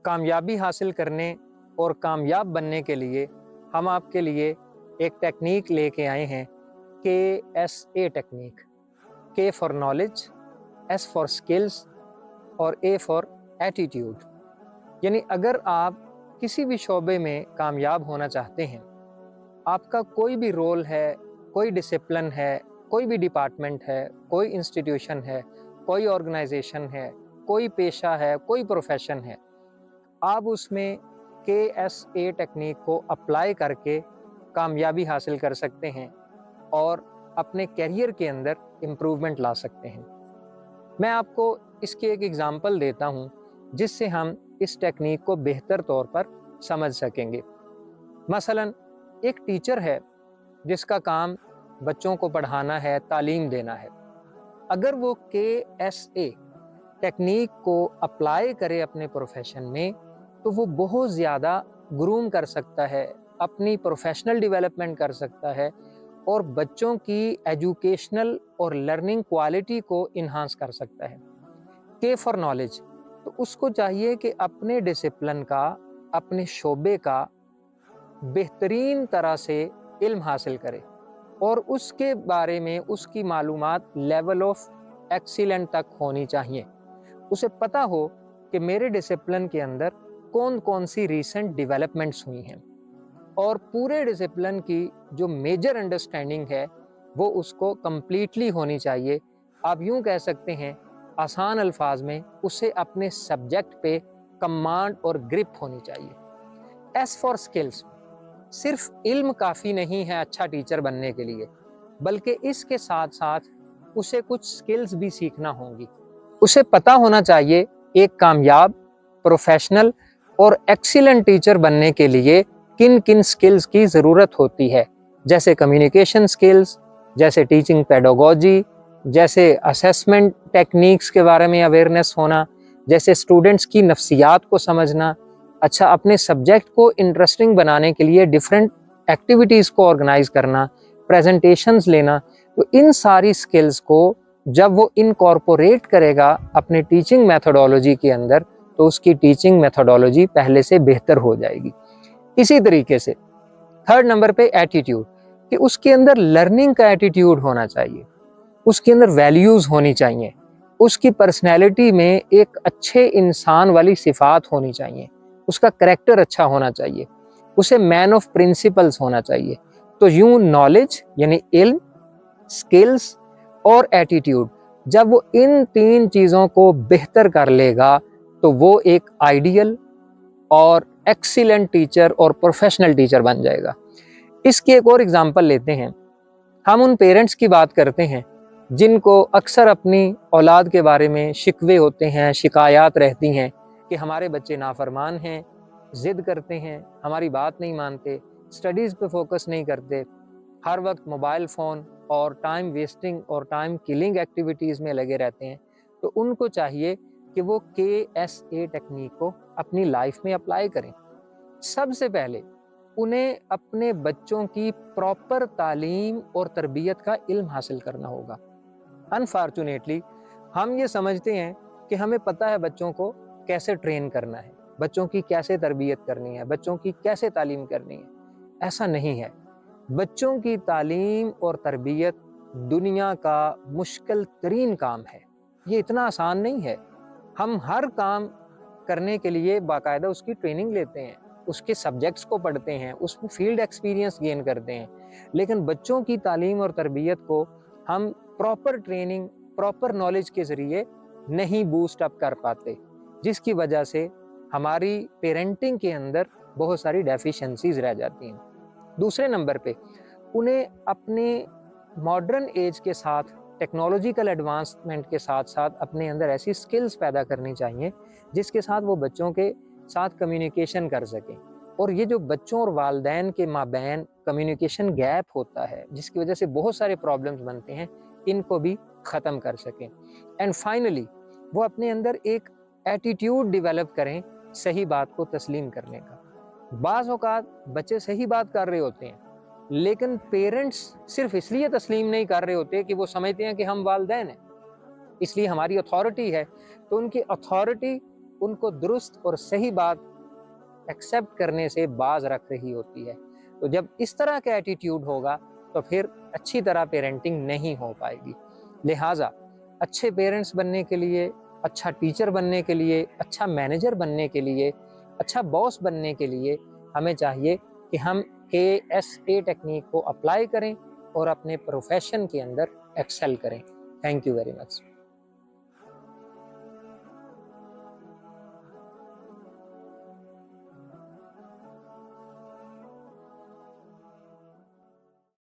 कामयाबी हासिल करने और कामयाब बनने के लिए हम आपके लिए एक टेक्निक लेके आए हैं, KSA technique. K for knowledge, S for skills और A फॉर एटीट्यूड। यानी अगर आप किसी भी शोबे में कामयाब होना चाहते हैं, आपका कोई भी रोल है, कोई डिसिप्लिन है, कोई भी डिपार्टमेंट है, कोई इंस्टीट्यूशन है, कोई ऑर्गेनाइजेशन है, कोई पेशा है, कोई प्रोफेशन है, आप उसमें KSA टेक्निक को अप्लाई करके कामयाबी हासिल कर सकते हैं और अपने करियर के अंदर इम्प्रूवमेंट ला सकते हैं। मैं आपको इसकी एक एग्जांपल देता हूं जिससे हम इस टेक्निक को बेहतर तौर पर समझ सकेंगे। मसलन एक टीचर है जिसका काम बच्चों को पढ़ाना है, तालीम देना है। अगर वो KSA टेक्निक को अप्लाई करे अपने प्रोफेशन में तो वो बहुत ज़्यादा ग्रूम कर सकता है, अपनी प्रोफेशनल डेवलपमेंट कर सकता है और बच्चों की एजुकेशनल और लर्निंग क्वालिटी को इन्हांस कर सकता है। K फॉर नॉलेज, तो उसको चाहिए कि अपने डिसिप्लिन का, अपने शोबे का बेहतरीन तरह से इल्म हासिल करे और उसके बारे में उसकी मालूमात लेवल ऑफ एक्सीलेंट तक होनी चाहिए। उसे पता हो कि मेरे डिसिप्लिन के अंदर कौन कौन सी रीसेंट डेवलपमेंट्स हुई हैं और पूरे डिसिप्लिन की जो मेजर अंडरस्टैंडिंग है वो उसको कम्प्लीटली होनी चाहिए। आप यूं कह सकते हैं, आसान अल्फाज में उसे अपने सब्जेक्ट पे कमांड और ग्रिप होनी चाहिए। एस फॉर स्किल्स, सिर्फ इल्म काफ़ी नहीं है अच्छा टीचर बनने के लिए, बल्कि इसके साथ साथ उसे कुछ स्किल्स भी सीखना होंगी। उसे पता होना चाहिए एक कामयाब, प्रोफेशनल और एक्सीलेंट टीचर बनने के लिए किन किन स्किल्स की ज़रूरत होती है, जैसे कम्युनिकेशन स्किल्स, जैसे टीचिंग पेडागोजी, जैसे असेसमेंट टेक्निक्स के बारे में अवेयरनेस होना, जैसे स्टूडेंट्स की नफ्सियात को समझना, अच्छा अपने सब्जेक्ट को इंटरेस्टिंग बनाने के लिए डिफरेंट एक्टिविटीज़ को ऑर्गेनाइज करना, प्रेजेंटेशंस लेना। तो इन सारी स्किल्स को जब वो इनकॉर्पोरेट करेगा अपने टीचिंग मेथोडोलॉजी के अंदर तो उसकी टीचिंग मेथोडोलॉजी पहले से बेहतर हो जाएगी। इसी तरीके से थर्ड नंबर पे एटीट्यूड, कि उसके अंदर लर्निंग का एटीट्यूड होना चाहिए, उसके अंदर वैल्यूज़ होनी चाहिए, उसकी पर्सनैलिटी में एक अच्छे इंसान वाली सिफात होनी चाहिए, उसका करैक्टर अच्छा होना चाहिए, उसे मैन ऑफ प्रिंसिपल्स होना चाहिए। तो यूं नॉलेज यानी इल्म, स्किल्स और एटीट्यूड, जब वो इन तीन चीज़ों को बेहतर कर लेगा तो वो एक आइडियल और एक्सीलेंट टीचर और प्रोफेशनल टीचर बन जाएगा। इसकी एक और एग्जांपल लेते हैं। हम उन पेरेंट्स की बात करते हैं जिनको अक्सर अपनी औलाद के बारे में शिकवे होते हैं, शिकायत रहती हैं कि हमारे बच्चे नाफरमान हैं, ज़िद करते हैं, हमारी बात नहीं मानते, स्टडीज़ पे फोकस नहीं करते, हर वक्त मोबाइल फ़ोन और टाइम वेस्टिंग और टाइम किलिंग एक्टिविटीज़ में लगे रहते हैं। तो उनको चाहिए कि वो KSA टेक्निक को अपनी लाइफ में अप्लाई करें। सबसे पहले उन्हें अपने बच्चों की प्रॉपर तालीम और तरबियत का इल्म हासिल करना होगा। अनफॉर्चुनेटली हम ये समझते हैं कि हमें पता है बच्चों को कैसे ट्रेन करना है, बच्चों की कैसे तरबियत करनी है, बच्चों की कैसे तालीम करनी है। ऐसा नहीं है। बच्चों की तालीम और तरबियत दुनिया का मुश्किल तरीन काम है। ये इतना आसान नहीं है। हम हर काम करने के लिए बाकायदा उसकी ट्रेनिंग लेते हैं, उसके सब्जेक्ट्स को पढ़ते हैं, उसमें फील्ड एक्सपीरियंस गेन करते हैं, लेकिन बच्चों की तालीम और तरबियत को हम प्रॉपर ट्रेनिंग, प्रॉपर नॉलेज के ज़रिए नहीं बूस्ट अप कर पाते, जिसकी वजह से हमारी पेरेंटिंग के अंदर बहुत सारी डेफिशिएंसीज रह जाती हैं। दूसरे नंबर पे उन्हें अपने मॉडर्न एज के साथ, टेक्नोलॉजिकल एडवांसमेंट के साथ साथ अपने अंदर ऐसी स्किल्स पैदा करनी चाहिए जिसके साथ वो बच्चों के साथ कम्युनिकेशन कर सकें। और ये जो बच्चों और वालिदैन के माबैन कम्युनिकेशन गैप होता है जिसकी वजह से बहुत सारे प्रॉब्लम्स बनते हैं, इनको भी ख़त्म कर सकें। एंड फाइनली वो अपने अंदर एक एटीट्यूड डेवलप करें सही बात को तस्लीम करने का। बाज़ औक़ात बच्चे सही बात कर रहे होते हैं लेकिन पेरेंट्स सिर्फ इसलिए तस्लीम नहीं कर रहे होते कि वो समझते हैं कि हम वालिदैन हैं, इसलिए हमारी अथॉरिटी है, तो उनकी अथॉरिटी ان کو درست اور صحیح بات ایکسیپٹ کرنے سے باز رکھ رہی ہوتی ہے۔ تو جب اس طرح کا ایٹیٹیوڈ ہوگا تو پھر اچھی طرح پیرنٹنگ نہیں ہو پائے گی۔ لہٰذا اچھے پیرنٹس بننے کے لیے، اچھا ٹیچر بننے کے لیے، اچھا مینیجر بننے کے لیے، اچھا باس بننے کے لیے ہمیں چاہیے کہ ہم KSA ٹیکنیک کو اپلائی کریں اور اپنے پروفیشن کے اندر ایکسل کریں۔ Thank you very much.